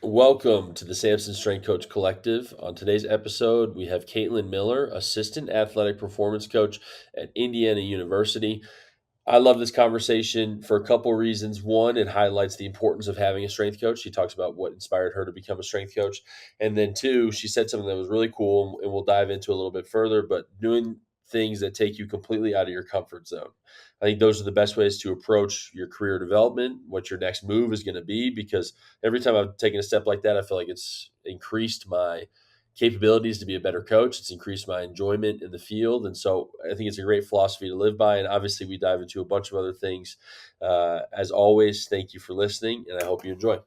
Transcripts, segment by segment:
Welcome to the Samson Strength Coach Collective. On today's episode, we have Caitlin Miller, Assistant Athletic Performance Coach at Indiana University. I love this conversation for a couple reasons. One, it highlights the importance of having a strength coach. She talks about what inspired her to become a strength coach. And then two, she said something that was really cool, and we'll dive into a little bit further, but doing things that take you completely out of your comfort zone. I think those are the best ways to approach your career development, what your next move is going to be, because every time I've taken a step like that, I feel like it's increased my capabilities to be a better coach. It's increased my enjoyment in the field. And so I think it's a great philosophy to live by. And obviously, we dive into a bunch of other things. As always, thank you for listening, and I hope you enjoy.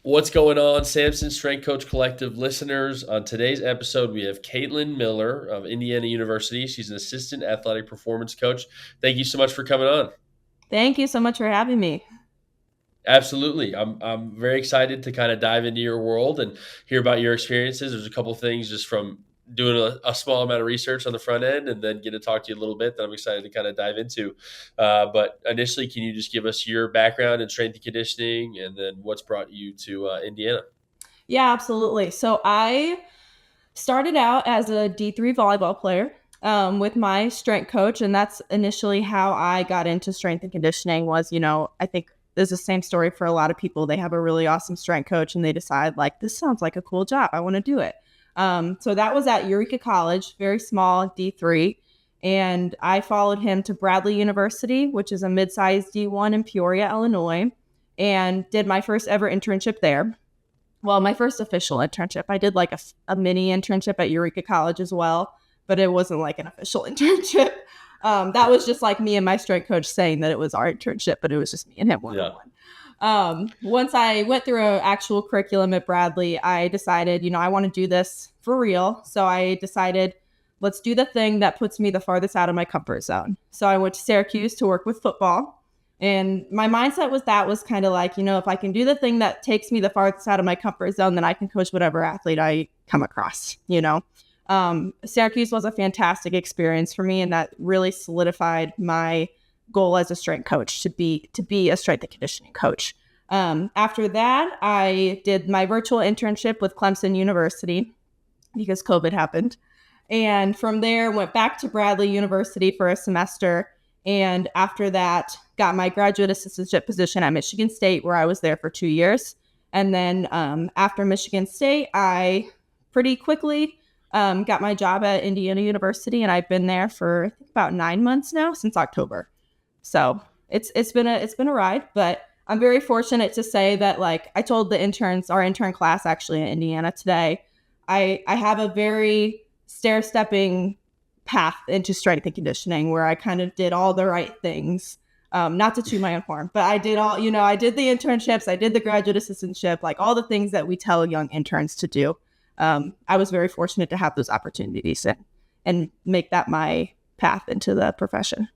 What's going on, Samson Strength Coach Collective listeners? On today's episode, we have Caitlin Miller of Indiana University. She's an assistant athletic performance coach. Thank you so much for coming on. Thank you so much for having me. Absolutely. I'm very excited to kind of dive into your world and hear about your experiences. There's a couple things just from doing a small amount of research on the front end and then get to talk to you a little bit that I'm excited to kind of dive into. But initially, can you just give us your background in strength and conditioning and then what's brought you to Indiana? Yeah, absolutely. So I started out as a D3 volleyball player with my strength coach. And that's initially how I got into strength and conditioning was, I think there's the same story for a lot of people. They have a really awesome strength coach and they decide like, this sounds like a cool job. I want to do it. So that was at Eureka College, very small D3. And I followed him to Bradley University, which is a mid-sized D1 in Peoria, Illinois, and did my first ever internship there. Well, my first official internship. I did like a mini internship at Eureka College as well, but it wasn't like an official internship. That was just like me and my strength coach saying that it was our internship, but it was just me and him one-on-one. Once I went through an actual curriculum at Bradley, I decided, I want to do this for real. So I decided, let's do the thing that puts me the farthest out of my comfort zone. So I went to Syracuse to work with football. And my mindset was kind of like, if I can do the thing that takes me the farthest out of my comfort zone, then I can coach whatever athlete I come across, Syracuse was a fantastic experience for me. And that really solidified my goal as a strength coach to be a strength and conditioning coach. After that, I did my virtual internship with Clemson University because COVID happened. And from there, went back to Bradley University for a semester. And after that, got my graduate assistantship position at Michigan State, where I was there for 2 years. And then after Michigan State, I pretty quickly got my job at Indiana University, and I've been there for I think about 9 months now, since October. So it's been a ride, but I'm very fortunate to say that, like I told the interns, our intern class actually in Indiana today, I have a very stair-stepping path into strength and conditioning where I kind of did all the right things. Not to toot my own horn, but I did I did the internships, I did the graduate assistantship, like all the things that we tell young interns to do. I was very fortunate to have those opportunities and make that my path into the profession.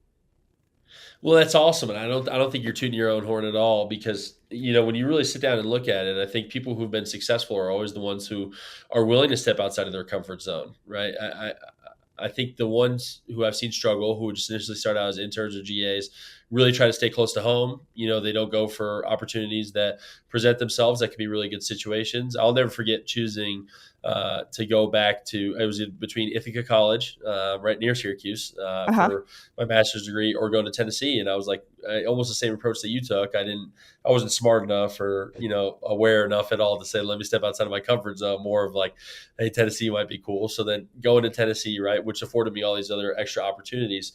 Well, that's awesome, and I don't think you're tooting your own horn at all because when you really sit down and look at it, I think people who've been successful are always the ones who are willing to step outside of their comfort zone, right? I think the ones who I've seen struggle, who just initially start out as interns or GAs, really try to stay close to home. They don't go for opportunities that present themselves that can be really good situations. I'll never forget choosing to go back to, it was between Ithaca College, right near Syracuse, for my master's degree, or going to Tennessee. And I was like, almost the same approach that you took. I wasn't smart enough or, aware enough at all to say, let me step outside of my comfort zone. More of like, hey, Tennessee might be cool. So then going to Tennessee, right, which afforded me all these other extra opportunities.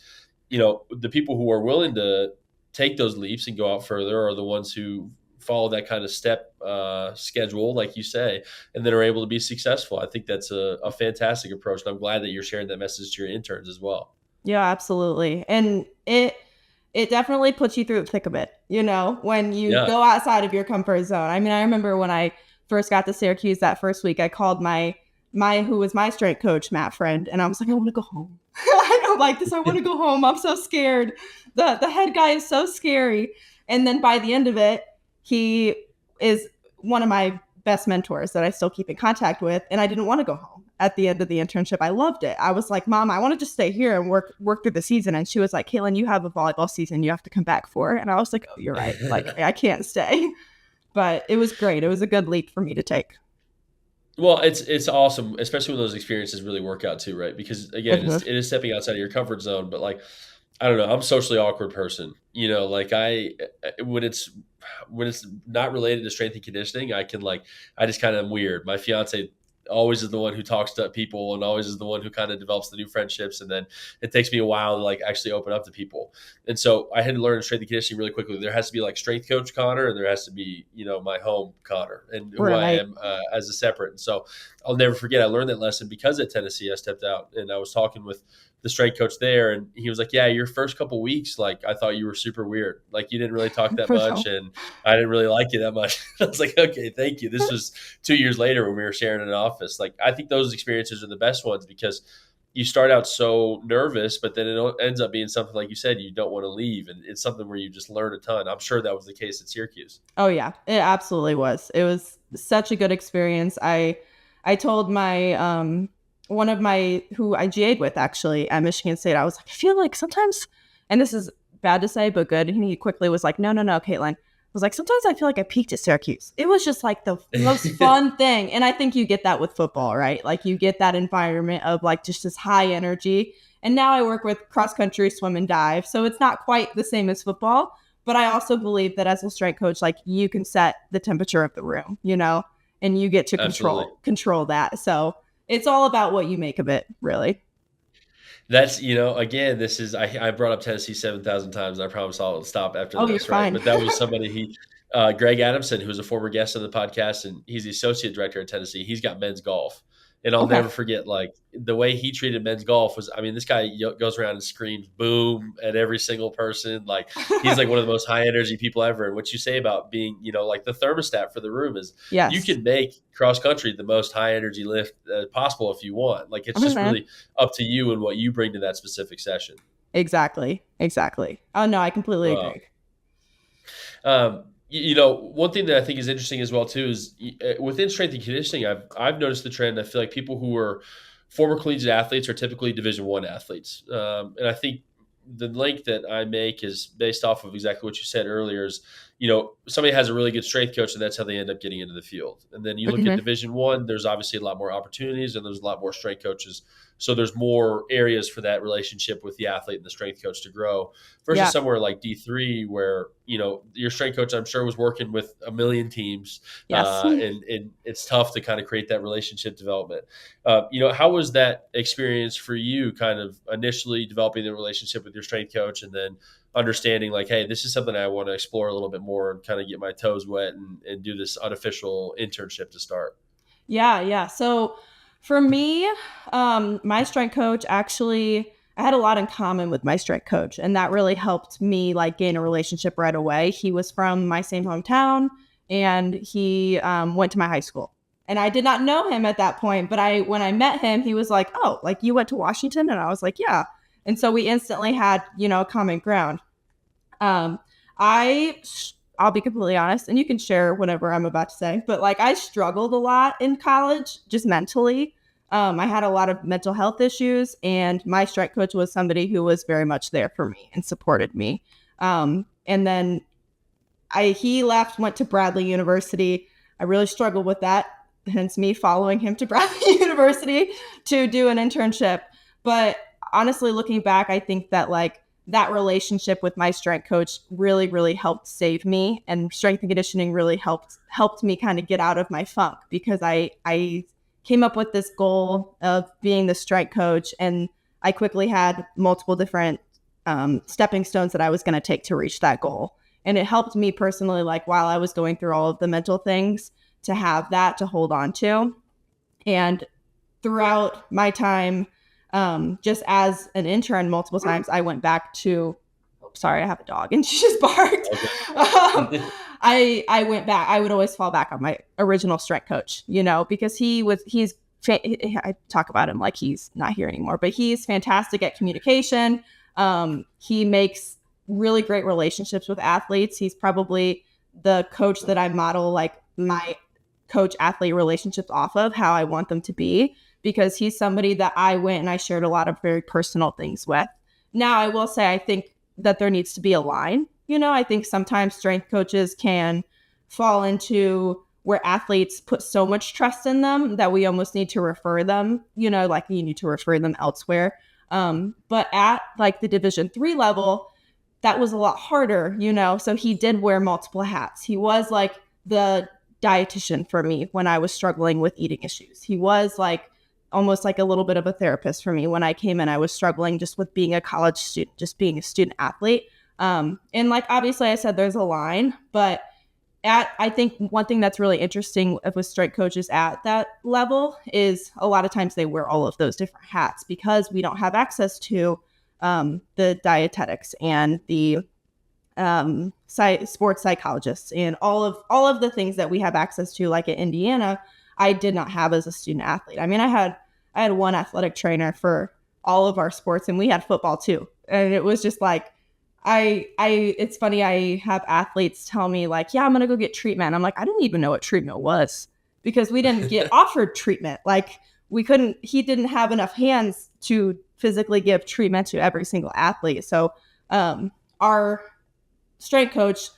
The people who are willing to take those leaps and go out further are the ones who follow that kind of step schedule, like you say, and then are able to be successful. I think that's a fantastic approach. And I'm glad that you're sharing that message to your interns as well. Yeah, absolutely. And it definitely puts you through the thick of it, when you go outside of your comfort zone. I mean, I remember when I first got to Syracuse that first week, I called my who was my strength coach, Matt Friend, and I was like, I want to go home. I don't like this. I want to go home. I'm so scared. The head guy is so scary. And then by the end of it, he is one of my best mentors that I still keep in contact with. And I didn't want to go home. at the end of the internship. I loved it. I was like, Mom, I want to just stay here and work through the season. And she was like, Caitlin, you have a volleyball season you have to come back for. And I was like, oh, you're right. Like, I can't stay. But it was great. It was a good leap for me to take. Well, it's awesome, especially when those experiences really work out too, right? Because again, Mhm. it is stepping outside of your comfort zone, but like I don't know, I'm a socially awkward person. Like when it's not related to strength and conditioning, I just kind of am weird. My fiance always is the one who talks to people and always is the one who kind of develops the new friendships, and then it takes me a while to like actually open up to people. And so I had to learn strength and conditioning really quickly. There has to be like strength coach Connor, and there has to be my home Connor, and who I Right. am as a separate. And so I'll never forget. I learned that lesson because at Tennessee I stepped out and I was talking with the strength coach there, and he was like, yeah, your first couple weeks, like I thought you were super weird, like you didn't really talk that For much, sure. and I didn't really like you that much. I was like, okay, thank you. This was 2 years later when we were sharing an office. Like I think those experiences are the best ones because you start out so nervous, but then it ends up being something like you said, you don't want to leave, and it's something where you just learn a ton. I'm sure that was the case at Syracuse. Oh yeah, it absolutely was. It was such a good experience. I told my one of my who I GA'd with actually at Michigan State. I was like, I feel like sometimes, and this is bad to say but good. And he quickly was like, No, no, no, Caitlin. I was like, sometimes I feel like I peaked at Syracuse. It was just like the most fun thing. And I think you get that with football, right? Like you get that environment of like just this high energy. And now I work with cross country, swim, and dive. So it's not quite the same as football, but I also believe that as a strength coach, like you can set the temperature of the room, and you get to Absolutely. control that. So it's all about what you make of it, really. That's, again, I brought up Tennessee 7,000 times, and I promise I'll stop after Oh, you're this, right? fine. But that was somebody Greg Adamson, who was a former guest on the podcast, and he's the associate director at Tennessee. He's got men's golf. And I'll Okay. never forget, like, the way he treated men's golf was, I mean, this guy goes around and screams boom at every single person. Like, he's like one of the most high energy people ever. And what you say about being, like the thermostat for the room is you Yes. can make cross country the most high energy lift possible if you want. Like, it's just Mhm. really up to you and what you bring to that specific session. Exactly. Exactly. Oh, no, I completely Wow. agree. One thing that I think is interesting as well too is within strength and conditioning, I've noticed the trend. I feel like people who are former collegiate athletes are typically Division I athletes, and I think the link that I make is based off of exactly what you said earlier. Is somebody has a really good strength coach, and that's how they end up getting into the field. And then you look at Mhm. Division I, there's obviously a lot more opportunities, and there's a lot more strength coaches. So there's more areas for that relationship with the athlete and the strength coach to grow versus Yeah. somewhere like D3 where your strength coach I'm sure was working with a million teams, Yes. and it's tough to kind of create that relationship development. How was that experience for you, kind of initially developing the relationship with your strength coach and then understanding like, hey, this is something I want to explore a little bit more and kind of get my toes wet and do this unofficial internship to start? Yeah, yeah. So for me, my strength coach actually, I had a lot in common with my strength coach, and that really helped me like gain a relationship right away. He was from my same hometown, and he went to my high school. And I did not know him at that point, but when I met him, he was like, "Oh, like you went to Washington," and I was like, "Yeah." And so we instantly had common ground. Um, I I'll be completely honest, and you can share whatever I'm about to say, but like I struggled a lot in college, just mentally. I had a lot of mental health issues, and my strength coach was somebody who was very much there for me and supported me. And then he left, went to Bradley University. I really struggled with that, hence me following him to Bradley University to do an internship. But honestly, looking back, I think that like that relationship with my strength coach really, really helped save me, and strength and conditioning really helped me kind of get out of my funk because I came up with this goal of being the strength coach, and I quickly had multiple different stepping stones that I was going to take to reach that goal. And it helped me personally, like while I was going through all of the mental things, to have that to hold on to. And throughout my time, just as an intern, multiple times, I went back to. Oh, sorry, I have a dog and she just barked. Um, Okay. I went back. I would always fall back on my original strength coach, because I talk about him like he's not here anymore, but he's fantastic at communication. He makes really great relationships with athletes. He's probably the coach that I model like my coach athlete relationships off of, how I want them to be. because he's somebody that I went and I shared a lot of very personal things with. Now, I will say, I think that there needs to be a line. I think sometimes strength coaches can fall into where athletes put so much trust in them that we almost need to refer them, like you need to refer them elsewhere. But at like the Division 3 level, that was a lot harder, So he did wear multiple hats. He was like the dietitian for me when I was struggling with eating issues. He was like almost like a little bit of a therapist for me when I came in. I was struggling just with being a college student, just being a student athlete. And like obviously I said there's a line, but I think one thing that's really interesting with strength coaches at that level is a lot of times they wear all of those different hats because we don't have access to the dietetics and the sports psychologists and all of the things that we have access to. Like at Indiana, I did not have as a student athlete. I mean, I had one athletic trainer for all of our sports, and we had football too. And it was just like, it's funny. I have athletes tell me like, yeah, I'm going to go get treatment. I'm like, I didn't even know what treatment was because we didn't get offered treatment. Like he didn't have enough hands to physically give treatment to every single athlete. So, our strength coach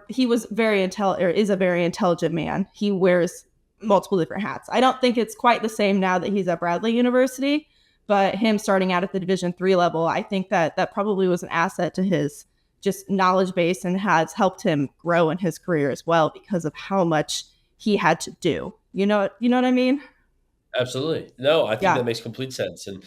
he was very intelligent, or is a very intelligent man. He wears multiple different hats. I don't think it's quite the same now that he's at Bradley University, but him starting out at the Division 3 level, I think that probably was an asset to his just knowledge base and has helped him grow in his career as well because of how much he had to do. You know what I mean? Absolutely. No, I think Yeah. that makes complete sense. And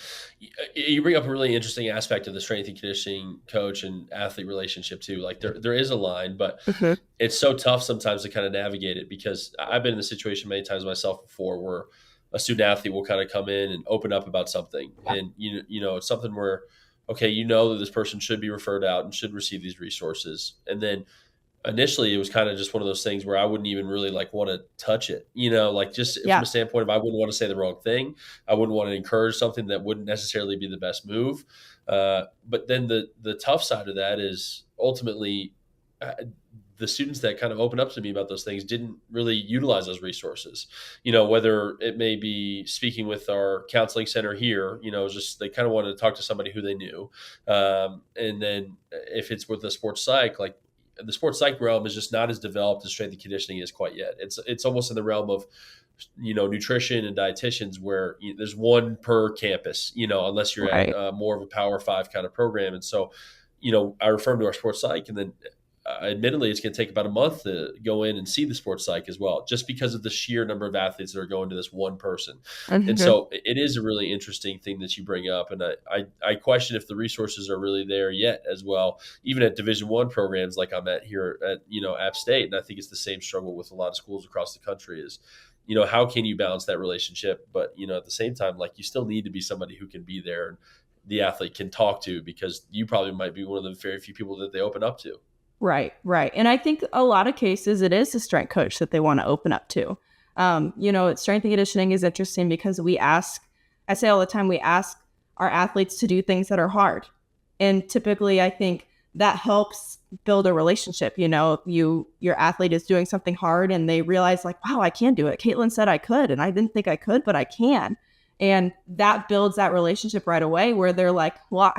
you bring up a really interesting aspect of the strength and conditioning coach and athlete relationship too. Like there is a line, but Mm-hmm. it's so tough sometimes to kind of navigate it because I've been in the situation many times myself before where a student athlete will kind of come in and open up about something. Yeah. And it's something where, okay, that this person should be referred out and should receive these resources. And then initially it was kind of just one of those things where I wouldn't even really like want to touch it, like just from Yeah. a standpoint of I wouldn't want to say the wrong thing. I wouldn't want to encourage something that wouldn't necessarily be the best move. But then the tough side of that is ultimately the students that kind of opened up to me about those things didn't really utilize those resources, whether it may be speaking with our counseling center here, just they kind of wanted to talk to somebody who they knew. And then if it's with the sports psych, like the sports psych realm is just not as developed as strength and conditioning is quite yet. It's almost in the realm of nutrition and dietitians where there's one per campus, unless you're at Right. more of a Power 5 kind of program. And so, I refer them to our sports psych, and then admittedly, it's going to take about a month to go in and see the sports psych as well, just because of the sheer number of athletes that are going to this one person. And Mm-hmm. so it is a really interesting thing that you bring up. And I question if the resources are really there yet as well, even at Division 1 programs like I'm at here at, App State. And I think it's the same struggle with a lot of schools across the country is, how can you balance that relationship? But, at the same time, like you still need to be somebody who can be there and the athlete can talk to, because you probably might be one of the very few people that they open up to. Right, right. And I think a lot of cases it is the strength coach that they want to open up to. Strength and conditioning is interesting because I say all the time, we ask our athletes to do things that are hard. And typically I think that helps build a relationship. Your athlete is doing something hard and they realize like, wow, I can do it. Caitlin said I could, and I didn't think I could, but I can. And that builds that relationship right away where they're like, well,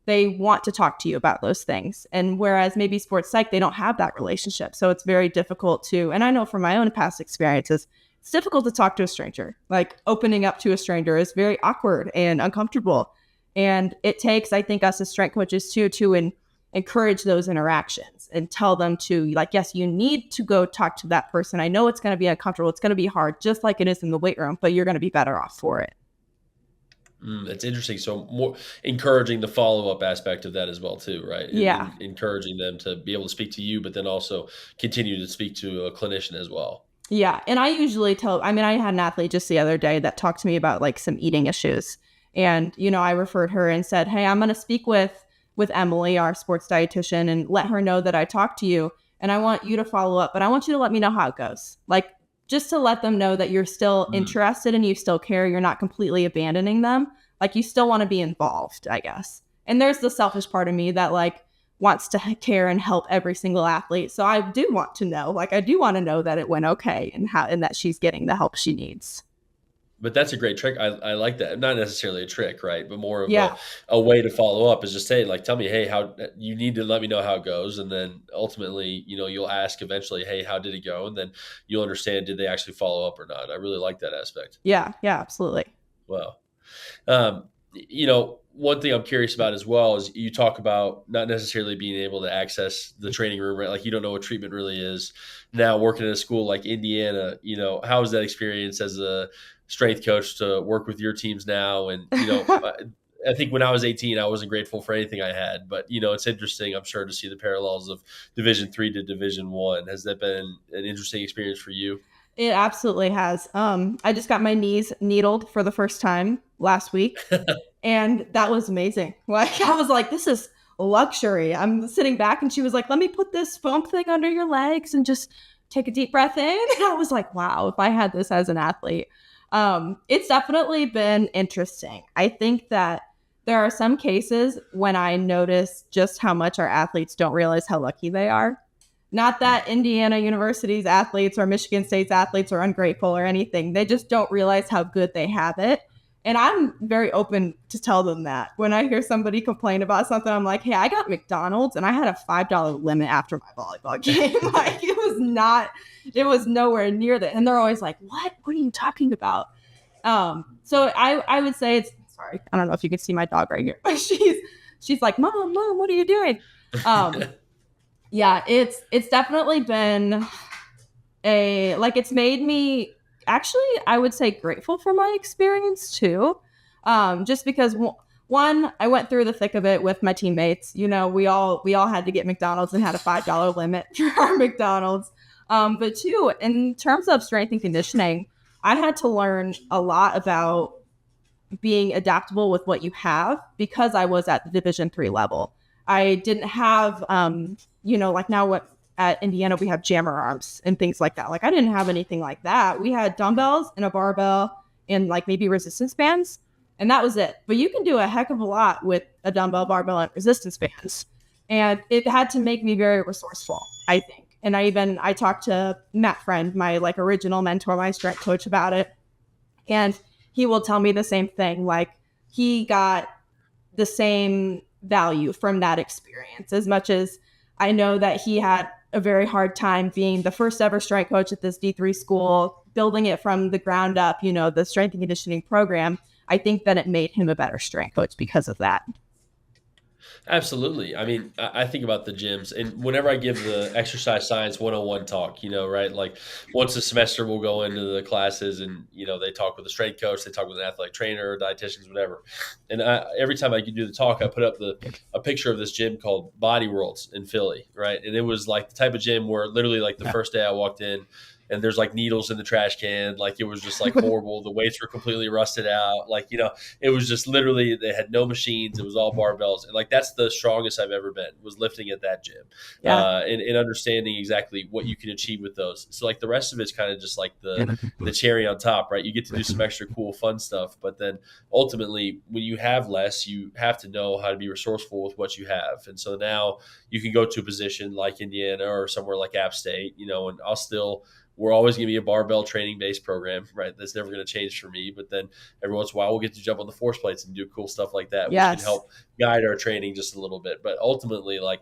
they want to talk to you about those things. And whereas maybe sports psych, they don't have that relationship. So it's very difficult and I know from my own past experiences, it's difficult to talk to a stranger. Like opening up to a stranger is very awkward and uncomfortable. And it takes, I think, us as strength coaches too, to encourage those interactions and tell them to like, yes, you need to go talk to that person. I know it's going to be uncomfortable. It's going to be hard, just like it is in the weight room, but you're going to be better off for it. That's interesting. So more encouraging the follow-up aspect of that as well too, right? Yeah. Encouraging them to be able to speak to you, but then also continue to speak to a clinician as well. Yeah. And I usually I had an athlete just the other day that talked to me about like some eating issues. And, I referred her and said, hey, I'm going to speak with Emily, our sports dietitian, and let her know that I talked to you. And I want you to follow up, but I want you to let me know how it goes. Like, just to let them know that you're still interested and you still care. You're not completely abandoning them. Like you still want to be involved, I guess. And there's the selfish part of me that like wants to care and help every single athlete. So I do want to know, like I do want to know that it went okay and that she's getting the help she needs. But that's a great trick. I like that. Not necessarily a trick, right? But more of Yeah. a way to follow up is just say, like, tell me, hey, how you need to let me know how it goes. And then ultimately, you'll ask eventually, hey, how did it go? And then you'll understand, did they actually follow up or not? I really like that aspect. Yeah. Yeah. Absolutely. Wow. One thing I'm curious about as well is you talk about not necessarily being able to access the training room, right? Like you don't know what treatment really is. Now working at a school like Indiana, how is that experience as a strength coach to work with your teams now? And, I think when I was 18, I wasn't grateful for anything I had, but it's interesting, I'm sure, to see the parallels of Division 3 to Division 1. Has that been an interesting experience for you? It absolutely has. I just got my knees needled for the first time last week, and that was amazing. Like I was like, this is luxury. I'm sitting back, and she was like, let me put this foam thing under your legs and just take a deep breath in. And I was like, wow, if I had this as an athlete. It's definitely been interesting. I think that there are some cases when I notice just how much our athletes don't realize how lucky they are. Not that Indiana University's athletes or Michigan State's athletes are ungrateful or anything. They just don't realize how good they have it. And I'm very open to tell them that. When I hear somebody complain about something, I'm like, hey, I got McDonald's and I had a $5 limit after my volleyball game. Like it was nowhere near that. And they're always like, what are you talking about? So I would say sorry, I don't know if you can see my dog right here, but she's like, mom, what are you doing? Um, yeah, it's definitely been it's made me actually, I would say, grateful for my experience too. Just because one, I went through the thick of it with my teammates. We all had to get McDonald's and had a $5 limit for our McDonald's. But two, in terms of strength and conditioning, I had to learn a lot about being adaptable with what you have because I was at the Division 3 level. I didn't have, like now what at Indiana we have jammer arms and things like that. Like I didn't have anything like that. We had dumbbells and a barbell and like maybe resistance bands, and that was it. But you can do a heck of a lot with a dumbbell, barbell, and resistance bands. And it had to make me very resourceful, I think. And I talked to Matt Friend, my like original mentor, my strength coach, about it. And he will tell me the same thing. Like he got the same value from that experience as much as I know that he had a very hard time being the first ever strength coach at this D3 school, building it from the ground up, the strength and conditioning program. I think that it made him a better strength coach because of that. Absolutely. I mean, I think about the gyms, and whenever I give the exercise science 101 talk, right? Like once a semester, we'll go into the classes and, they talk with a strength coach, they talk with an athletic trainer, dietitians, whatever. And every time I do the talk, I put up a picture of this gym called Body Worlds in Philly, right? And it was like the type of gym where literally like the first day I walked in, and there's like needles in the trash can. Like it was just like horrible. The weights were completely rusted out. Like, it was just literally, they had no machines. It was all barbells. And like, that's the strongest I've ever been, was lifting at that gym, Yeah. and understanding exactly what you can achieve with those. So like the rest of it's kind of just like the cherry on top, right? You get to do some extra cool, fun stuff, but then ultimately when you have less, you have to know how to be resourceful with what you have. And so now you can go to a position like Indiana or somewhere like App State, and we're always going to be a barbell training based program, right? That's never going to change for me. But then every once in a while, we'll get to jump on the force plates and do cool stuff like that, which can Yes. help guide our training just a little bit. But ultimately, like,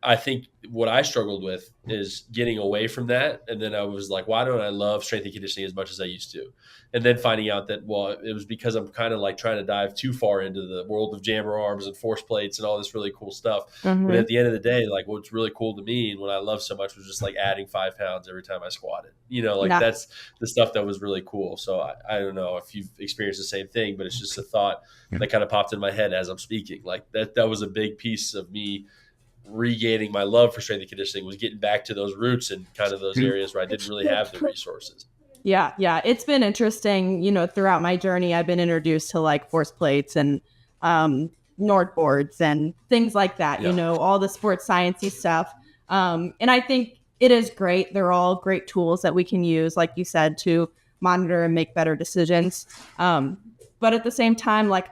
I think what I struggled with is getting away from that. And then I was like, why don't I love strength and conditioning as much as I used to? And then finding out that, well, it was because I'm kind of like trying to dive too far into the world of jammer arms and force plates and all this really cool stuff. But Mm-hmm. at the end of the day, like what's really cool to me and what I love so much was just like adding 5 pounds every time I squatted. Like Yeah. that's the stuff that was really cool. So I don't know if you've experienced the same thing, but it's just a thought that kind of popped in my head as I'm speaking. Like that was a big piece of me regaining my love for strength and conditioning, was getting back to those roots and kind of those areas where I didn't really have the resources. Yeah, yeah. It's been interesting, throughout my journey, I've been introduced to like force plates and Nord boards and things like that, Yeah. all the sports sciencey stuff. And I think it is great. They're all great tools that we can use, like you said, to monitor and make better decisions. But at the same time, like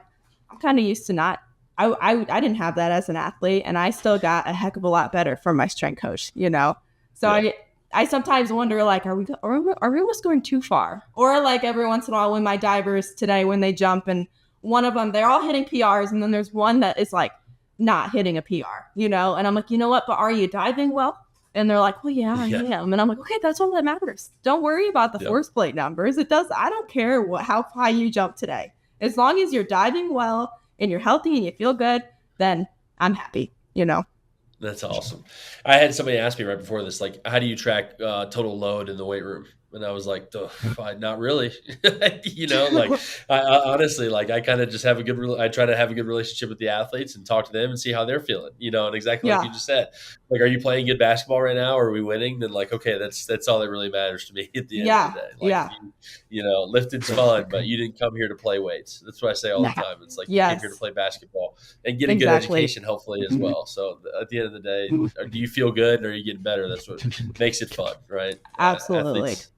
I'm kind of used to not. I didn't have that as an athlete, and I still got a heck of a lot better from my strength coach. So Yeah. I sometimes wonder, like, are we almost going too far? Or like every once in a while when my divers today, when they jump and one of them, they're all hitting PRs. And then there's one that is like not hitting a PR, you know? And I'm like, you know what? But are you diving well? And they're like, well, yeah, I Yeah. am. And I'm like, okay, that's all that matters. Don't worry about the Yep. force plate numbers. I don't care how high you jump today. As long as you're diving well and you're healthy and you feel good, then I'm happy, you know? That's awesome. I had somebody ask me right before this, like, how do you track total load in the weight room? And I was like, "Duh, not really. Like I honestly, like I kind of just have I try to have a good relationship with the athletes and talk to them and see how they're feeling, and exactly like Yeah. you just said, like, are you playing good basketball right now? Or are we winning? Then like, okay, that's all that really matters to me at the end of the Yeah. day. Like, Yeah. lifted's fun, but you didn't come here to play weights. That's what I say all Nah. the time. It's like you came here to Yes. play basketball and get a good Exactly. education, hopefully as well. So at the end of the day, do you feel good or are you getting better? That's what makes it fun, right? Absolutely. Athletes,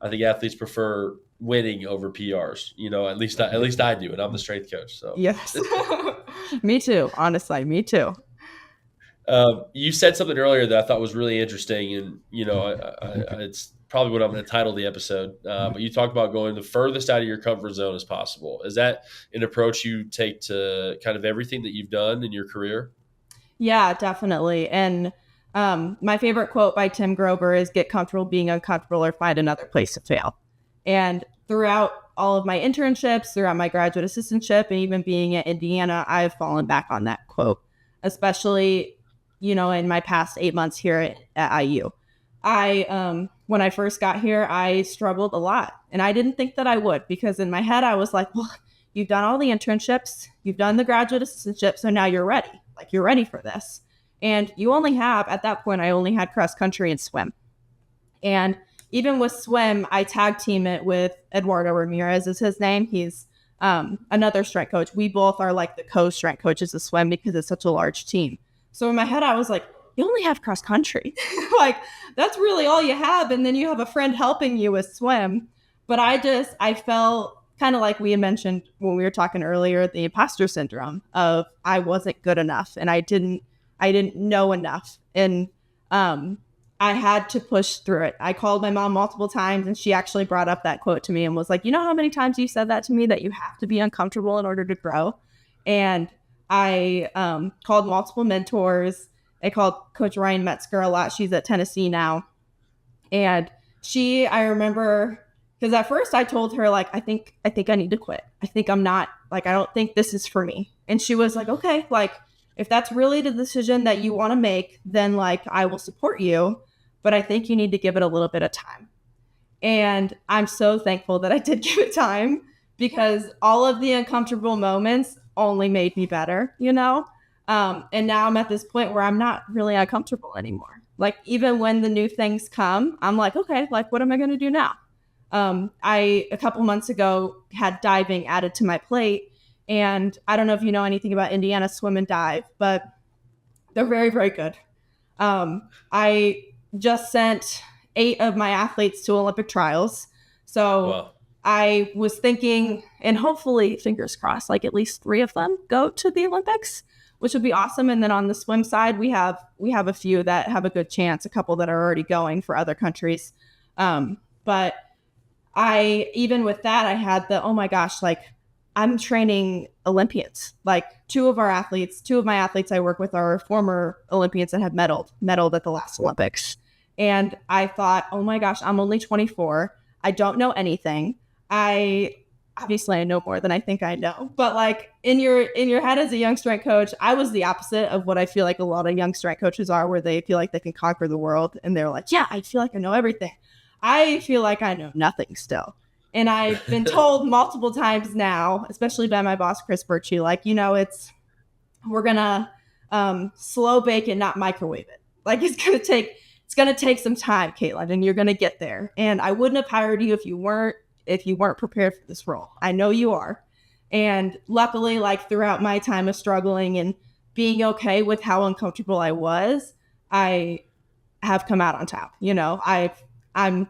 I think athletes prefer winning over PRs. At least I do, and I'm the strength coach. So Yes. Me too. Honestly, me too. you said something earlier that I thought was really interesting, and it's probably what I'm going to title the episode. But you talked about going the furthest out of your comfort zone as possible. Is that an approach you take to kind of everything that you've done in your career? Yeah, definitely. And my favorite quote by Tim Grover is get comfortable being uncomfortable or find another place to fail. And throughout all of my internships, throughout my graduate assistantship, and even being at Indiana, I've fallen back on that quote, especially, in my past 8 months here at IU. When I first got here, I struggled a lot and I didn't think that I would because in my head, I was like, well, you've done all the internships, you've done the graduate assistantship, so now you're ready. Like you're ready for this. And at that point, I only had cross country and swim. And even with swim, I tag team it with Eduardo Ramirez is his name. He's another strength coach. We both are like the co-strength coaches of swim because it's such a large team. So in my head, I was like, you only have cross country. Like that's really all you have. And then you have a friend helping you with swim. But I felt kind of like we had mentioned when we were talking earlier, the imposter syndrome of I wasn't good enough and I didn't know enough. And I had to push through it. I called my mom multiple times and she actually brought up that quote to me and was like, you know how many times you said that to me that you have to be uncomfortable in order to grow? And I called multiple mentors. I called Coach Ryan Metzger a lot. She's at Tennessee now. And I remember, because at first I told her, like, I think I need to quit. I think I'm not, like, I don't think this is for me. And she was like, okay, like, if that's really the decision that you want to make, then like, I will support you. But I think you need to give it a little bit of time. And I'm so thankful that I did give it time because all of the uncomfortable moments only made me better, you know? And now I'm at this point where I'm not really uncomfortable anymore. Like, even when the new things come, I'm like, okay, like, what am I going to do now? A couple months ago, had diving added to my plate. And I don't know if you know anything about Indiana swim and dive, but they're very, very good. I just sent 8 of my athletes to Olympic trials. So Wow. I was thinking, and hopefully, fingers crossed, like at least 3 of them go to the Olympics, which would be awesome. And then on the swim side, we have a few that have a good chance, a couple that are already going for other countries. But even with that, I had oh my gosh, like I'm training Olympians. Like two of my athletes I work with are former Olympians that have medaled at the last Olympics. And I thought, oh my gosh, I'm only 24. I don't know anything. Obviously I know more than I think I know. But like in your head as a young strength coach, I was the opposite of what I feel like a lot of young strength coaches are, where they feel like they can conquer the world. And they're like, yeah, I feel like I know everything. I feel like I know nothing still. And I've been told multiple times now, especially by my boss, Chris Birchie, like, we're gonna slow bake and not microwave it. Like it's gonna take some time, Caitlin, and you're gonna get there. And I wouldn't have hired you if you weren't prepared for this role. I know you are. And luckily, like throughout my time of struggling and being okay with how uncomfortable I was, I have come out on top. I'm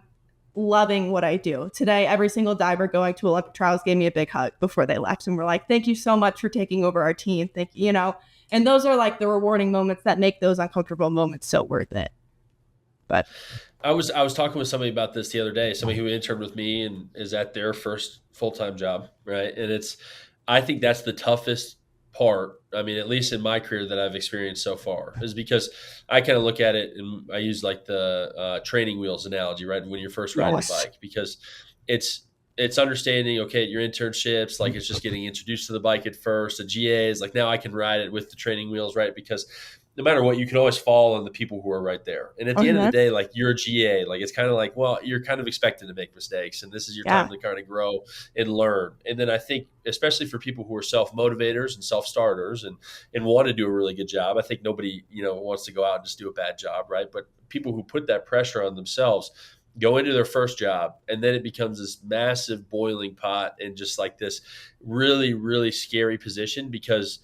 loving what I do. Today, every single diver going to Olympic trials gave me a big hug before they left and were like, thank you so much for taking over our team. Thank you. And those are like the rewarding moments that make those uncomfortable moments so worth it. But I was talking with somebody about this the other day, somebody who interned with me and is at their first full-time job, right? And I think that's the toughest part. I mean, at least in my career that I've experienced so far, is because I kind of look at it and I use like the training wheels analogy, right? When you're first riding the yes. bike, because it's it's understanding, okay, your internships, like it's just getting introduced to the bike at first. The GA is like, now I can ride it with the training wheels, right? Because no matter what, you can always fall on the people who are right there. And at the end of the Mhm. day, like you're a GA, like it's kind of like, well, you're kind of expected to make mistakes, and this is your Yeah. time to kind of grow and learn. And then I think, especially for people who are self motivators and self starters and want to do a really good job, I think nobody wants to go out and just do a bad job, right? But people who put that pressure on themselves go into their first job, and then it becomes this massive boiling pot and just like this really really scary position, because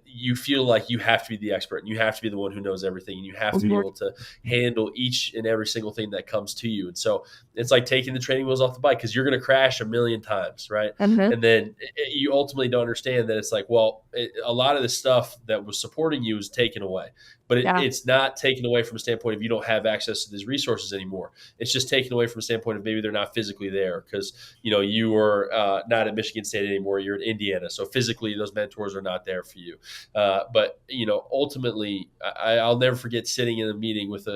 you feel like you have to be the expert and you have to be the one who knows everything and you have to be Mhm. able to handle each and every single thing that comes to you. And so it's like taking the training wheels off the bike, because you're going to crash a million times, right? Mhm. And then you ultimately don't understand that it's like, well, a lot of the stuff that was supporting you is taken away, but Yeah. it's not taken away from a standpoint of you don't have access to these resources anymore. It's just taken away from a standpoint of maybe they're not physically there, because you were not at Michigan State anymore. You're in Indiana, so physically those mentors are not there for you. But ultimately, I'll never forget sitting in a meeting with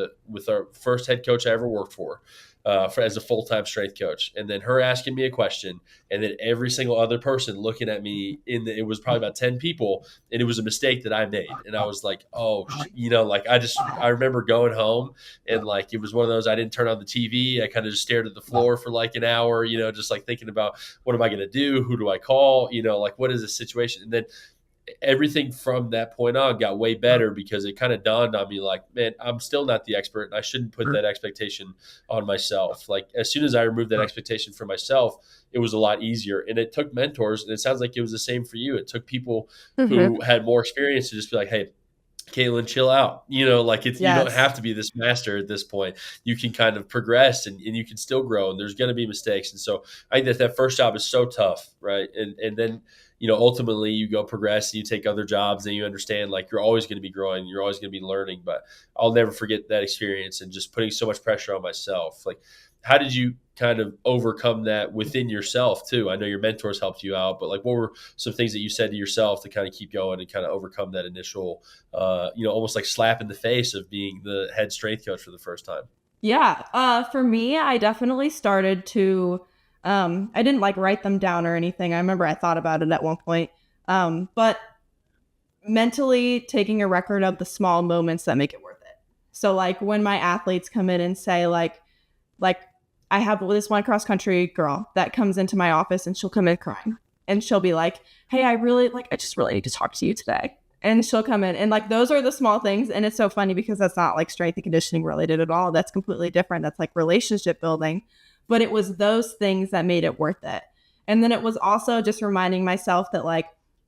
our first head coach I ever worked for. As a full-time strength coach, and then her asking me a question, and then every single other person looking at me, it was probably about 10 people, and it was a mistake that I made, and I was like, oh, like I remember going home, and like it was one of those, I didn't turn on the TV. I kind of just stared at the floor for like an hour, just like thinking about, what am I going to do? Who do I call? Like, what is the situation? And then everything from that point on got way better, because it kind of dawned on me like, man, I'm still not the expert and I shouldn't put that expectation on myself. Like as soon as I removed that expectation for myself, it was a lot easier. And it took mentors, and it sounds like it was the same for you. It took people Mhm. who had more experience to just be like, hey, Caitlin, chill out. Like you don't Yes. have to be this master at this point. You can kind of progress, and you can still grow, and there's going to be mistakes. And so I think that first job is so tough, right? And then, ultimately you go progress and you take other jobs, and you understand like you're always going to be growing. You're always going to be learning. But I'll never forget that experience and just putting so much pressure on myself. Like, how did you kind of overcome that within yourself too? I know your mentors helped you out, but like what were some things that you said to yourself to kind of keep going and kind of overcome that initial almost like slap in the face of being the head strength coach for the first time? Yeah. For me, I definitely started to, I didn't like write them down or anything. I remember I thought about it at one point. But mentally taking a record of the small moments that make it worth it. So like when my athletes come in and say like I have this one cross country girl that comes into my office and she'll come in crying and she'll be like, "Hey, I just really need to talk to you today." And she'll come in and like those are the small things, and it's so funny because that's not like strength and conditioning related at all. That's completely different. That's like relationship building. But it was those things that made it worth it. And then it was also just reminding myself that like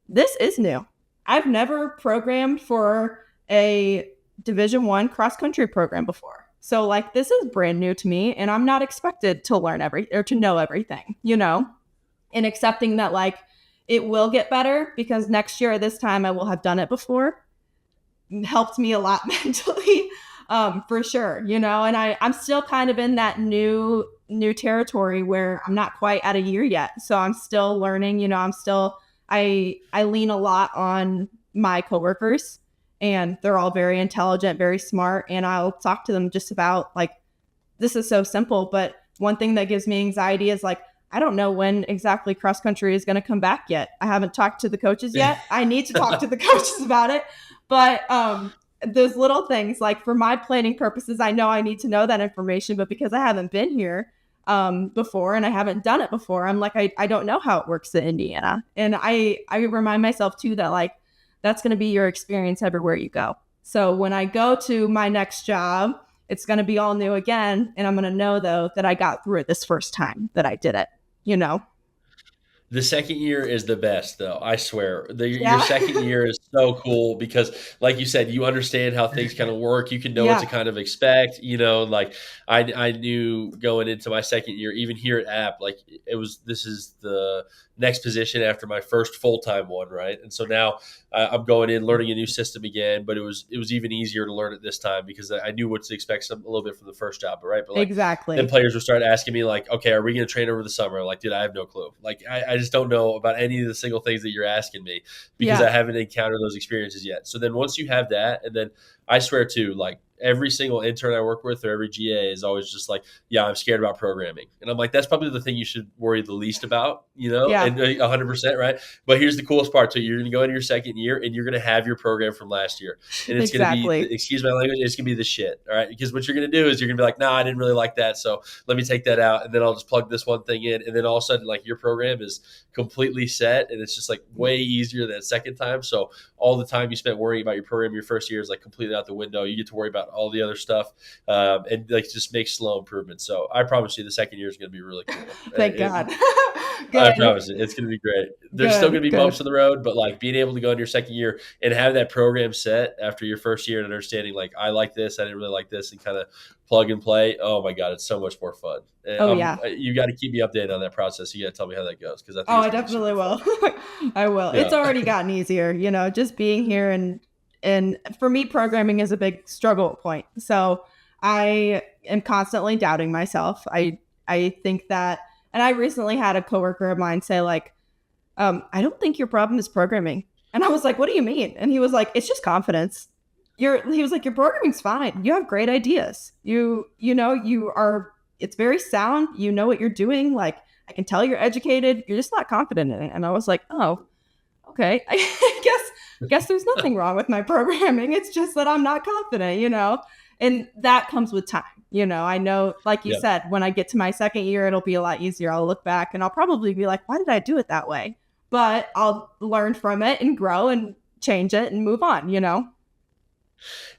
this is new. I've never programmed for a Division 1 cross country program before. So like this is brand new to me and I'm not expected to learn or to know everything. And accepting that like it will get better because next year at this time I will have done it before helped me a lot mentally, for sure. And I'm still kind of in that new territory where I'm not quite at a year yet. So I'm still learning. I lean a lot on my coworkers and they're all very intelligent, very smart. And I'll talk to them just about like, this is so simple. But one thing that gives me anxiety is like, I don't know when exactly cross country is going to come back yet. I haven't talked to the coaches yet. I need to talk to the coaches about it. But those little things, like for my planning purposes, I know I need to know that information. But because I haven't been here before and I haven't done it before, I'm like, I don't know how it works in Indiana. And I remind myself too that like, that's going to be your experience everywhere you go. So when I go to my next job, it's going to be all new again. And I'm going to know though that I got through it this first time that I did it, you know? The second year is the best, though. I swear. Your Yeah. second year is so cool because, like you said, you understand how things kind of work. You can know what Yeah. to kind of expect. Like I knew going into my second year, even here at App, like this is the next position after my first full time one, right? And so now I'm going in learning a new system again, but it was even easier to learn it this time because I knew what to expect a little bit from the first job, right? But like then Exactly. players will start asking me like, okay, are we going to train over the summer? Like, dude, I have no clue. Like, I just don't know about any of the single things that you're asking me because Yeah. I haven't encountered those experiences yet. So then once you have that, and then I swear too, like every single intern I work with or every GA is always just like, yeah, I'm scared about programming. And I'm like, that's probably the thing you should worry the least about, Yeah. and 100%, right? But here's the coolest part too. You're going to go into your second year and you're going to have your program from last year. And it's going to be, Exactly. excuse my language, it's going to be the shit. All right. Because what you're going to do is you're going to be like, nah, I didn't really like that. So let me take that out. And then I'll just plug this one thing in. And then all of a sudden, like your program is completely set. And it's just like way easier that second time. So all the time you spent worrying about your program your first year is like completely out the window. You get to worry about all the other stuff, and like just make slow improvements. So I promise you, the second year is going to be really cool. Thank God. I Good. promise you, it's going to be great. There's still going Good. to be Good. bumps in the road, but like being able to go into your second year and have that program set after your first year and understanding like I like this, I didn't really like this, and kind of plug and play. Oh my god, it's so much more fun. Oh yeah. You got to keep me updated on that process. You got to tell me how that goes because I think Oh, it's I going to be definitely super fun. will. I will. It's Yeah, already gotten easier, just being here and for me programming is a big struggle point. So I am constantly doubting myself. I think that and I recently had a coworker of mine say like, I don't think your problem is programming. And I was like, what do you mean? And he was like, it's just confidence. He was like, your programming's fine. You have great ideas. You are, it's very sound. You know what you're doing. Like, I can tell you're educated. You're just not confident in it. And I was like, oh, okay. I guess there's nothing wrong with my programming. It's just that I'm not confident. And that comes with time. I know, like you yeah. said, when I get to my second year, it'll be a lot easier. I'll look back and I'll probably be like, why did I do it that way? But I'll learn from it and grow and change it and move on.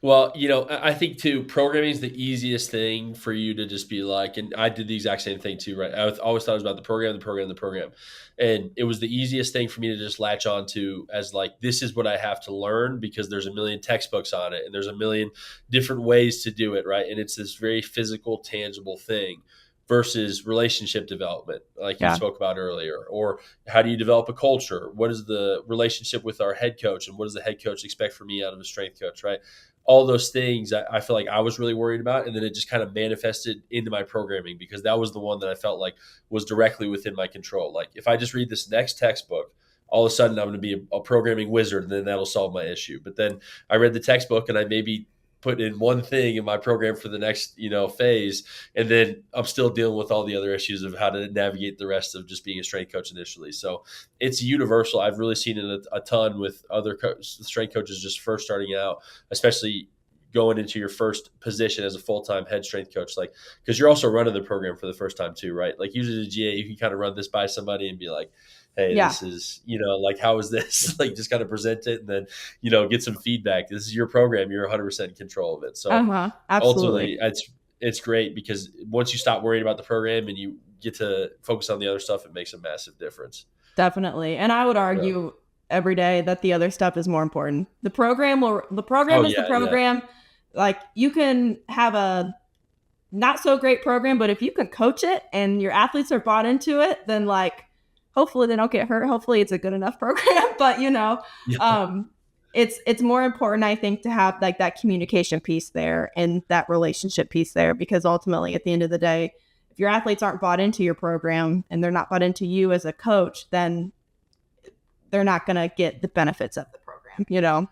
Well, I think too, programming is the easiest thing for you to just be like, and I did the exact same thing too, right? Always thought it was about the program, the program, the program. And it was the easiest thing for me to just latch on to as like, this is what I have to learn because there's a million textbooks on it and there's a million different ways to do it, right? And it's this very physical, tangible thing versus relationship development, like you Yeah. spoke about earlier, or how do you develop a culture? What is the relationship with our head coach, and what does the head coach expect from me out of a strength coach, right? All those things I feel like I was really worried about. And then it just kind of manifested into my programming because that was the one that I felt like was directly within my control. Like if I just read this next textbook, all of a sudden I'm going to be a programming wizard and then that'll solve my issue. But then I read the textbook and I maybe put in one thing in my program for the next, phase. And then I'm still dealing with all the other issues of how to navigate the rest of just being a strength coach initially. So it's universal. I've really seen it a ton with other strength coaches just first starting out, especially going into your first position as a full-time head strength coach, like, because you're also running the program for the first time too, right? Like usually the GA, you can kind of run this by somebody and be like, hey, Yeah. this is, like, how is this? Like, just kind of present it and then, get some feedback. This is your program. You're 100% in control of it. So Uh-huh. Absolutely. ultimately, it's great because once you stop worrying about the program and you get to focus on the other stuff, it makes a massive difference. Definitely. And I would Yeah. argue every day that the other stuff is more important. The Oh program is the yeah, yeah, program. Like you can have a not so great program, but if you can coach it and your athletes are bought into it, then like hopefully they don't get hurt. Hopefully it's a good enough program. But yeah. um it's more important, I think, to have like that communication piece there and that relationship piece there because ultimately at the end of the day, if your athletes aren't bought into your program and they're not bought into you as a coach, then they're not gonna get the benefits of the program.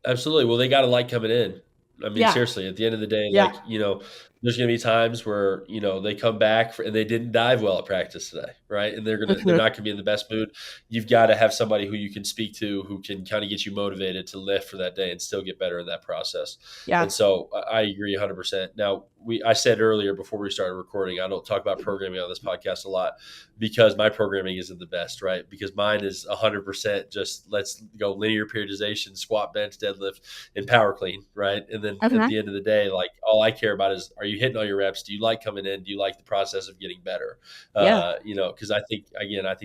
Absolutely. Well, they got to like coming in. I mean, Yeah. seriously, at the end of the day, Yeah. like, there's going to be times where, they come back and they didn't dive well at practice today. Right. And they're Mhm. not going to be in the best mood. You've got to have somebody who you can speak to, who can kind of get you motivated to lift for that day and still get better in that process. Yeah. And so I agree 100%. Now, I said earlier before we started recording, I don't talk about programming on this podcast a lot because my programming isn't the best, right? Because mine is 100% just let's go linear periodization, squat, bench, deadlift, and power clean, right? And then at Okay. the end of the day, like all I care about is, are you you hitting all your reps? Do you like coming in? Do you like the process of getting better? Yeah. Because I think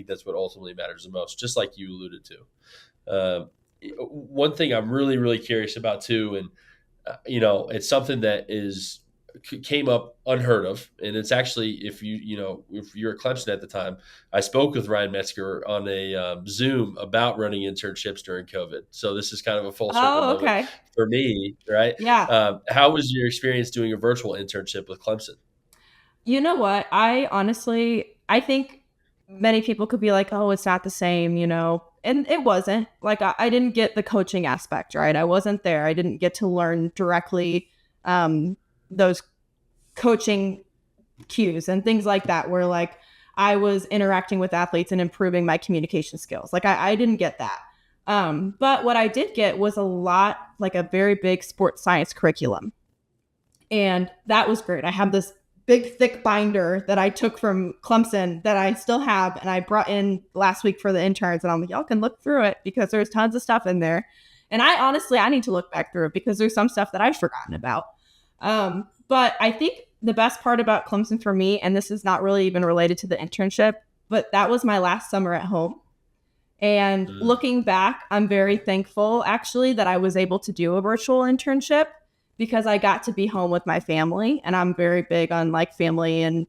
that's what ultimately matters the most, just like you alluded to. Um, One thing I'm really, really curious about too, and it's something that came up unheard of, and it's actually, if you're at Clemson at the time, I spoke with Ryan Metzger on a Zoom about running internships during COVID. So this is kind of a full circle Oh, moment okay. for me, right? Yeah. How was your experience doing a virtual internship with Clemson? You know what? I think many people could be like, oh, it's not the same, and it wasn't. Like, I didn't get the coaching aspect, right? I wasn't there. I didn't get to learn directly those coaching cues and things like that, where like I was interacting with athletes and improving my communication skills. Like, I didn't get that. But what I did get was like a very big sports science curriculum. And that was great. I have this big, thick binder that I took from Clemson that I still have, and I brought in last week for the interns. And I'm like, y'all can look through it because there's tons of stuff in there. And I need to look back through it because there's some stuff that I've forgotten about. But I think the best part about Clemson for me, and this is not really even related to the internship, but that was my last summer at home. And Mm. looking back, I'm very thankful actually that I was able to do a virtual internship because I got to be home with my family, and I'm very big on like family and,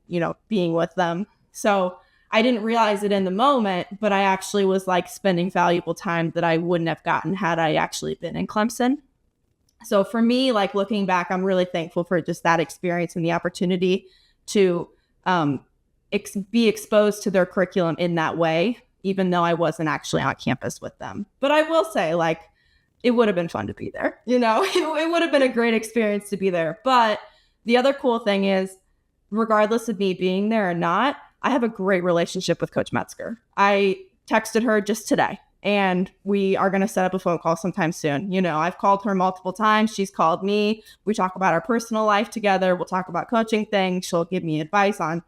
being with them. So I didn't realize it in the moment, but I actually was like spending valuable time that I wouldn't have gotten had I actually been in Clemson. So for me, like looking back, I'm really thankful for just that experience and the opportunity to be exposed to their curriculum in that way, even though I wasn't actually on campus with them. But I will say, like, it would have been fun to be there. It would have been a great experience to be there. But the other cool thing is, regardless of me being there or not, I have a great relationship with Coach Metzger. I texted her just today, and we are going to set up a phone call sometime soon. I've called her multiple times. She's called me. We talk about our personal life together. We'll talk about coaching things. She'll give me advice on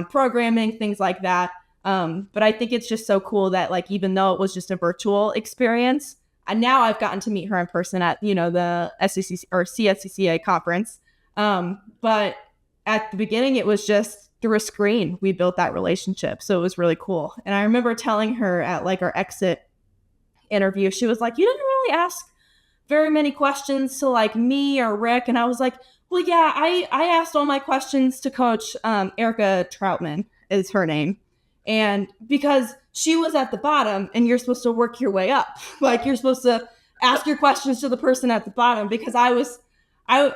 programming, things like that. But I think it's just so cool that, like, even though it was just a virtual experience, and now I've gotten to meet her in person at, the SEC or CSCCA conference. But at the beginning, it was just through a screen. We built that relationship. So it was really cool. And I remember telling her at like our exit interview, she was like, you didn't really ask very many questions to like me or Rick. And I was like, well, yeah, I asked all my questions to Coach Erica Troutman is her name. And because she was at the bottom and you're supposed to work your way up, like you're supposed to ask your questions to the person at the bottom, because I,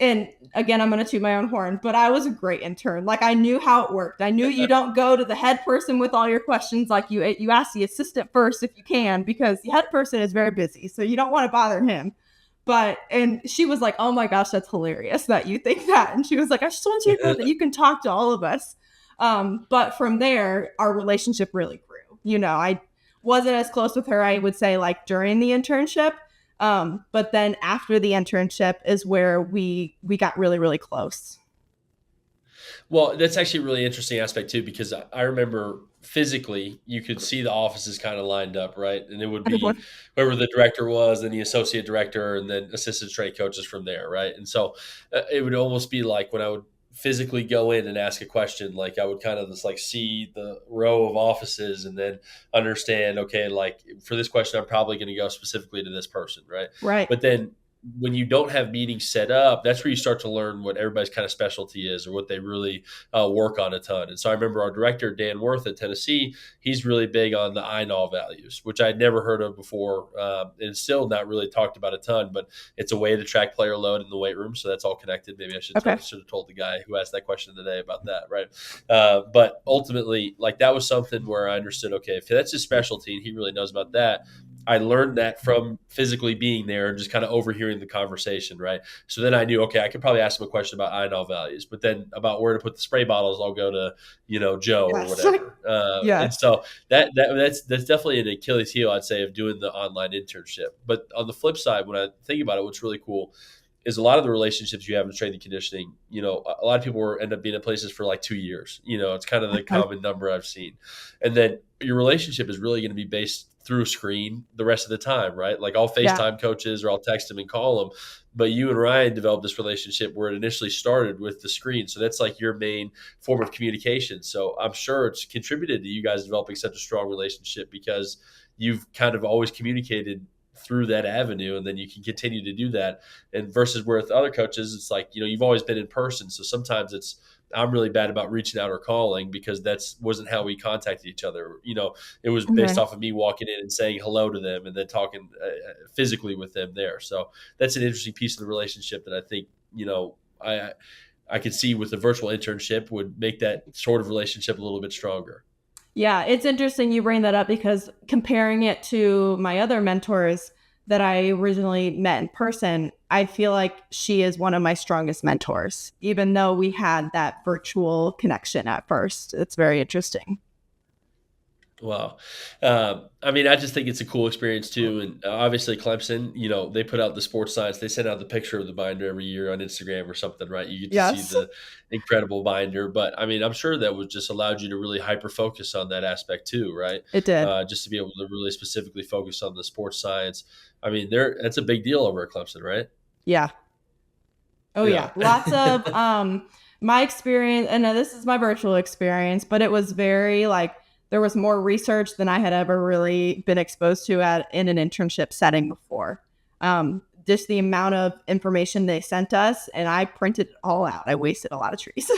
and again, I'm going to toot my own horn, but I was a great intern. Like, I knew how it worked. I knew you don't go to the head person with all your questions. Like, you ask the assistant first if you can, because the head person is very busy. So you don't want to bother him. And she was like, oh my gosh, that's hilarious that you think that. And she was like, I just want you to know that you can talk to all of us. But from there, our relationship really grew. I wasn't as close with her, I would say, like during the internship. But then after the internship is where we got really, really close. Well, that's actually a really interesting aspect too, because I remember physically you could see the offices kind of lined up, right? And it would be Everyone, whoever the director was, and the associate director, and then assistant strength coaches from there, right? And so it would almost be like when I would physically go in and ask a question, like I would kind of just like see the row of offices and then understand, okay, like for this question, I'm probably going to go specifically to this person, right? right. But then when you don't have meetings set up, that's where you start to learn what everybody's kind of specialty is or what they really work on a ton. And so I remember our director, Dan Worth at Tennessee, he's really big on the INOL values, which I'd never heard of before. And still not really talked about a ton, but it's a way to track player load in the weight room. So that's all connected. Maybe I Okay. should have told the guy who asked that question today about that, right? But ultimately, like that was something where I understood, okay, if that's his specialty and he really knows about that, I learned that from physically being there and just kind of overhearing the conversation, right? So then I knew, okay, I could probably ask him a question about INL values, but then about where to put the spray bottles, I'll go to, Joe or Yes. whatever. And Yes. so that's definitely an Achilles heel, I'd say, of doing the online internship. But on the flip side, when I think about it, what's really cool is a lot of the relationships you have in strength and conditioning. A lot of people end up being in places for like 2 years. It's kind of the Okay. common number I've seen, and then your relationship is really going to be based through a screen the rest of the time, right? Like I'll Yeah. FaceTime coaches or I'll text them and call them. But you and Ryan developed this relationship where it initially started with the screen. So that's like your main form of communication. So I'm sure it's contributed to you guys developing such a strong relationship because you've kind of always communicated through that avenue, and then you can continue to do that. And versus where with other coaches, it's like, you've always been in person. So sometimes I'm really bad about reaching out or calling because that's wasn't how we contacted each other. It was based Mhm. off of me walking in and saying hello to them and then talking physically with them there. So that's an interesting piece of the relationship that I think, I I could see with the virtual internship would make that sort of relationship a little bit stronger. Yeah, it's interesting you bring that up because comparing it to my other mentors that I originally met in person, I feel like she is one of my strongest mentors, even though we had that virtual connection at first. It's very interesting. Wow. I mean, I just think it's a cool experience too. And obviously, Clemson, they put out the sports science. They send out the picture of the binder every year on Instagram or something, right? You get to see Yes, the incredible binder. But I mean, I'm sure that would just allowed you to really hyper focus on that aspect too, right? it did. Just to be able to really specifically focus on the sports science. I mean, that's a big deal over at Clemson, right? Yeah. Oh Yeah. yeah. Lots of my experience, and this is my virtual experience, but it was very like there was more research than I had ever really been exposed to at in an internship setting before. Just the amount of information they sent us, and I printed it all out. I wasted a lot of trees.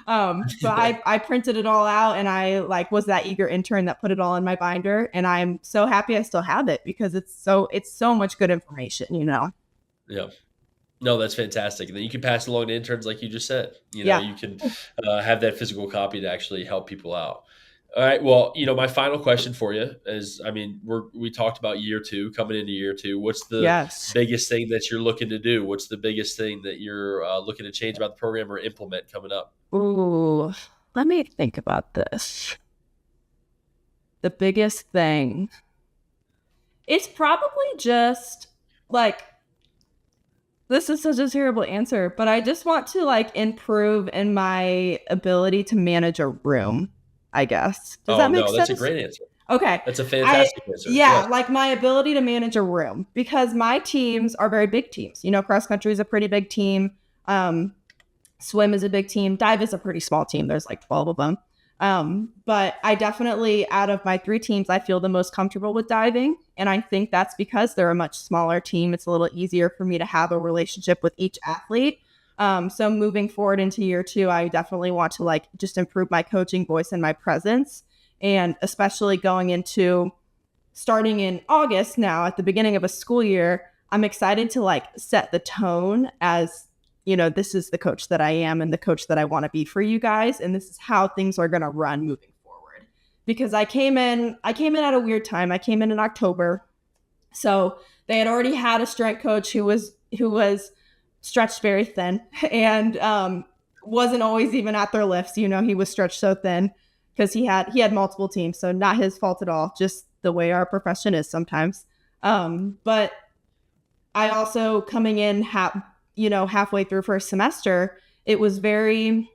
But I printed it all out, and I like was that eager intern that put it all in my binder, and I'm so happy I still have it because it's so much good information. Yeah. No, that's fantastic. And then you can pass it along to interns, like you just said. Yeah. You can have that physical copy to actually help people out. All right. Well, my final question for you is, I mean, we talked about year two, coming into year two. What's the Yes. biggest thing that you're looking to do? What's the biggest thing that you're looking to change about the program or implement coming up? Ooh, let me think about this. The biggest thing. It's probably just like this is such a terrible answer, but I just want to like improve in my ability to manage a room, I guess. Does Oh that make no, that's a sense? great answer. Okay. That's a I fantastic answer. yeah, Yeah. like my ability to manage a room because my teams are very big teams. Cross country is a pretty big team. Um, swim is a big team. Dive is a pretty small team. There's like 12 of them. But I definitely, out of my three teams, I feel the most comfortable with diving. And I think that's because they're a much smaller team. It's a little easier for me to have a relationship with each athlete. So moving forward into year two, I definitely want to like just improve my coaching voice and my presence. And especially going into starting in August now at the beginning of a school year, I'm excited to like set the tone as this is the coach that I am and the coach that I want to be for you guys. And this is how things are going to run moving forward. Because I came in at a weird time. I came in October. So they had already had a strength coach who was stretched very thin and wasn't always even at their lifts. He was stretched so thin because he had multiple teams. So not his fault at all, just the way our profession is sometimes. But I also coming in halfway through first semester, it was very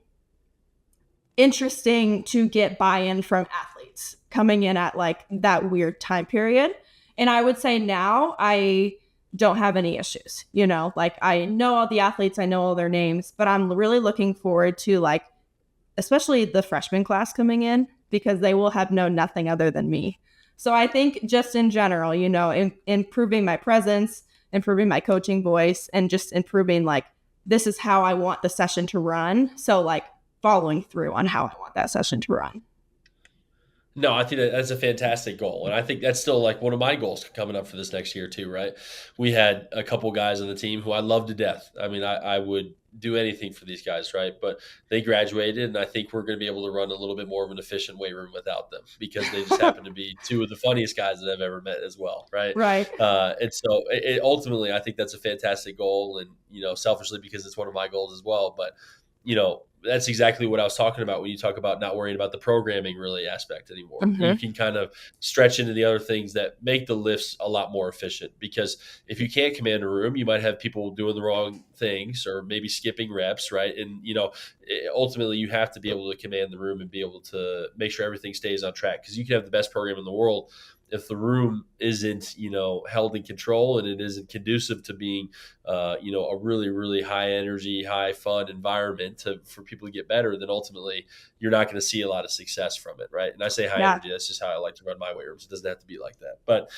interesting to get buy-in from athletes coming in at like that weird time period. And I would say now I don't have any issues. Like I know all the athletes, I know all their names, but I'm really looking forward to like especially the freshman class coming in because they will have known nothing other than me. So I think just in general, improving my presence, improving my coaching voice, and just improving like this is how I want the session to run. So like following through on how I want that session to run. No, I think that's a fantastic goal, and I think that's still like one of my goals coming up for this next year too. Right? We had a couple guys on the team who I love to death. I mean, I would do anything for these guys, right? But they graduated, and I think we're going to be able to run a little bit more of an efficient weight room without them because they just happen to be two of the funniest guys that I've ever met as well, right? Right. And so, ultimately, I think that's a fantastic goal, and selfishly because it's one of my goals as well, but that's exactly what I was talking about when you talk about not worrying about the programming really aspect anymore. You Mm-hmm. can kind of stretch into the other things that make the lifts a lot more efficient because if you can't command a room, you might have people doing the wrong things or maybe skipping reps, right? And ultimately you have to be able to command the room and be able to make sure everything stays on track because you can have the best program in the world, if the room isn't, held in control and it isn't conducive to being, a really, really high energy, high fun environment for people to get better, then ultimately you're not going to see a lot of success from it. Right. And I say high Yeah. energy, that's just how I like to run my weight rooms. It doesn't have to be like that. But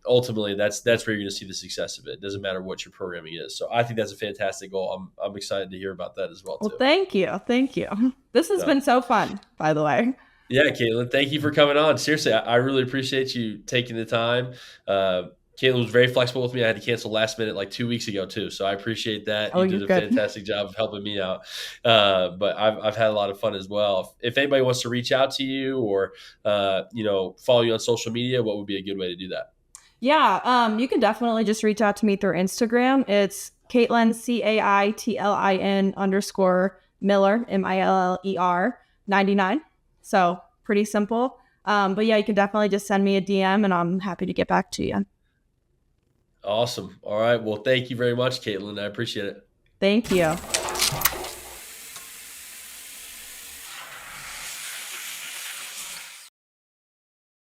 ultimately that's where you're going to see the success of it. It doesn't matter what your programming is. So I think that's a fantastic goal. I'm excited to hear about that as well Well, too. thank you. Thank you. This has Yeah. been so fun, by the way. Yeah, Caitlin, thank you for coming on. Seriously, I really appreciate you taking the time. Caitlin was very flexible with me. I had to cancel last minute like 2 weeks ago too, so I appreciate that. Oh, You you're did a good. fantastic job of helping me out. But I've had a lot of fun as well. If anybody wants to reach out to you or follow you on social media, what would be a good way to do that? Yeah, you can definitely just reach out to me through Instagram. It's Caitlin, CAITLIN _ Miller, 99. So pretty simple. But yeah, you can definitely just send me a DM and I'm happy to get back to you. Awesome. All right. Well, thank you very much, Caitlin. I appreciate it. Thank you.